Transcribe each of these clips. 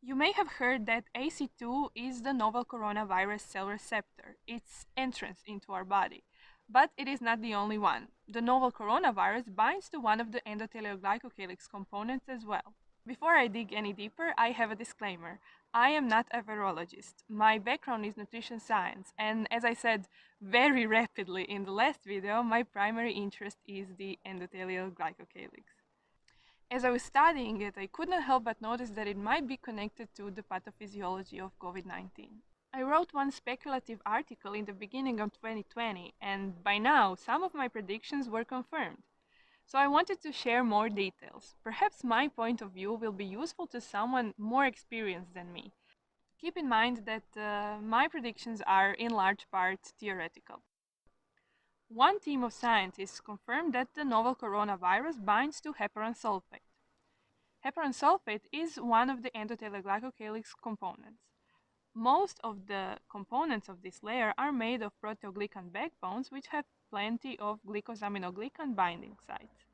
You may have heard that AC2 is the novel coronavirus cell receptor, its entrance into our body. But it is not the only one. The novel coronavirus binds to one of the endothelial glycocalyx components as well. Before I dig any deeper, I have a disclaimer. I am not a virologist. My background is nutrition science, and as I said very rapidly in the last video, my primary interest is the endothelial glycocalyx. As I was studying it, I could not help but notice that it might be connected to the pathophysiology of COVID-19. I wrote one speculative article in the beginning of 2020, and by now some of my predictions were confirmed. So I wanted to share more details. Perhaps my point of view will be useful to someone more experienced than me. Keep in mind that my predictions are in large part theoretical. One team of scientists confirmed that the novel coronavirus binds to heparan sulfate. Heparan sulfate is one of the endothelial glycocalyx components. Most of the components of this layer are made of proteoglycan backbones, which have plenty of glycosaminoglycan binding sites.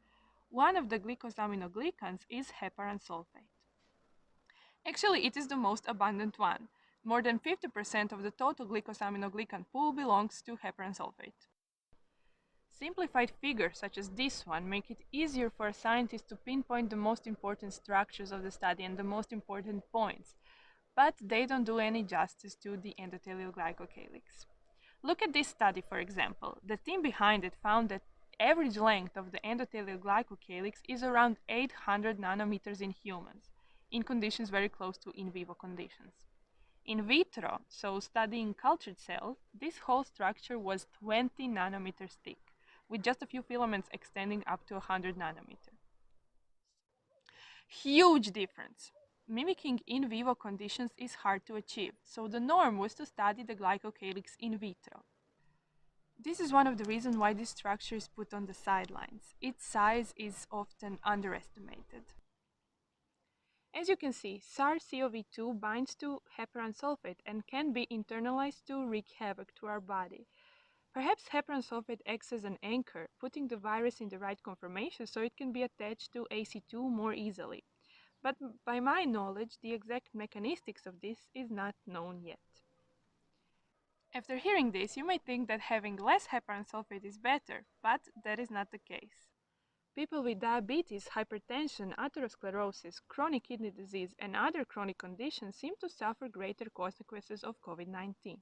One of the glycosaminoglycans is heparan sulfate. Actually, it is the most abundant one. More than 50% of the total glycosaminoglycan pool belongs to heparan sulfate. Simplified figures such as this one make it easier for a scientist to pinpoint the most important structures of the study and the most important points, but they don't do any justice to the endothelial glycocalyx. Look at this study, for example. The team behind it found that average length of the endothelial glycocalyx is around 800 nanometers in humans, in conditions very close to in vivo conditions. In vitro, so studying cultured cells, this whole structure was 20 nanometers thick, with just a few filaments extending up to 100 nanometers. Huge difference! Mimicking in vivo conditions is hard to achieve, so the norm was to study the glycocalyx in vitro. This is one of the reasons why this structure is put on the sidelines. Its size is often underestimated. As you can see, SARS-CoV-2 binds to heparan sulfate and can be internalized to wreak havoc to our body. Perhaps heparan sulfate acts as an anchor, putting the virus in the right conformation so it can be attached to AC2 more easily. But by my knowledge, the exact mechanistics of this is not known yet. After hearing this, you may think that having less heparan sulfate is better, but that is not the case. People with diabetes, hypertension, atherosclerosis, chronic kidney disease, and other chronic conditions seem to suffer greater consequences of COVID-19.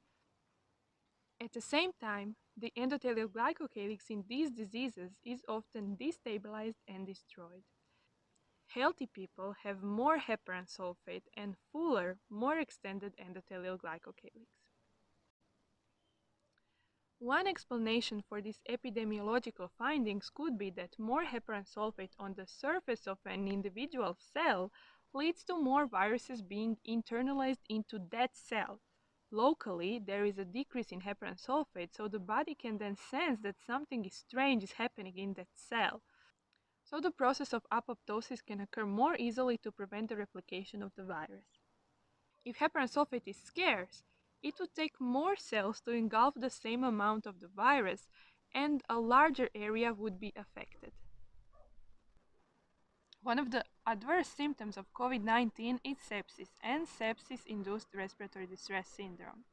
At the same time, the endothelial glycocalyx in these diseases is often destabilized and destroyed. Healthy people have more heparan sulfate and fuller, more extended endothelial glycocalyx. One explanation for these epidemiological findings could be that more heparan sulfate on the surface of an individual cell leads to more viruses being internalized into that cell. Locally, there is a decrease in heparan sulfate, so the body can then sense that something strange is happening in that cell. So the process of apoptosis can occur more easily to prevent the replication of the virus. If heparan sulfate is scarce, it would take more cells to engulf the same amount of the virus, and a larger area would be affected. One of the adverse symptoms of COVID-19 is sepsis and sepsis-induced respiratory distress syndrome.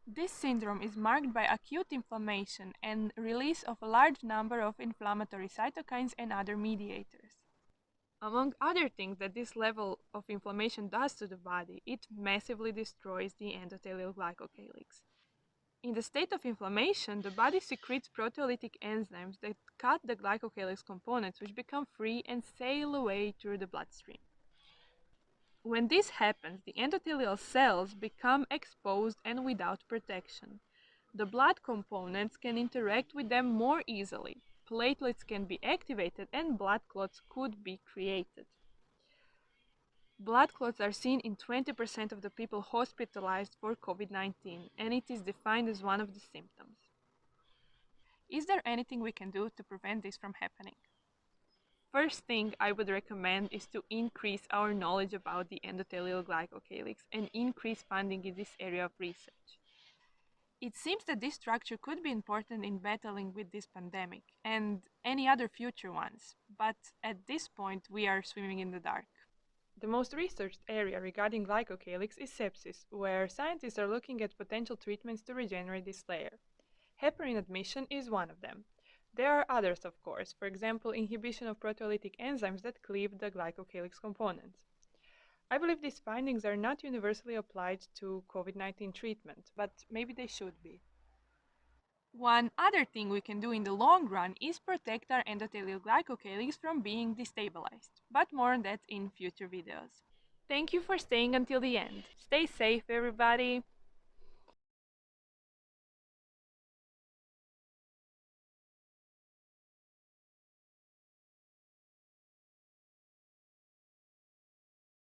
This syndrome is marked by acute inflammation and release of a large number of inflammatory cytokines and other mediators. Among other things that this level of inflammation does to the body, it massively destroys the endothelial glycocalyx. In the state of inflammation, the body secretes proteolytic enzymes that cut the glycocalyx components, which become free and sail away through the bloodstream. When this happens, the endothelial cells become exposed and without protection. The blood components can interact with them more easily. Platelets can be activated and blood clots could be created. Blood clots are seen in 20% of the people hospitalized for COVID-19, and it is defined as one of the symptoms. Is there anything we can do to prevent this from happening? First thing I would recommend is to increase our knowledge about the endothelial glycocalyx and increase funding in this area of research. It seems that this structure could be important in battling with this pandemic and any other future ones, but at this point we are swimming in the dark. The most researched area regarding glycocalyx is sepsis, where scientists are looking at potential treatments to regenerate this layer. Heparin admission is one of them. There are others, of course, for example, inhibition of proteolytic enzymes that cleave the glycocalyx components. I believe these findings are not universally applied to COVID-19 treatment, but maybe they should be. One other thing we can do in the long run is protect our endothelial glycocalyx from being destabilized, but more on that in future videos. Thank you for staying until the end. Stay safe, everybody!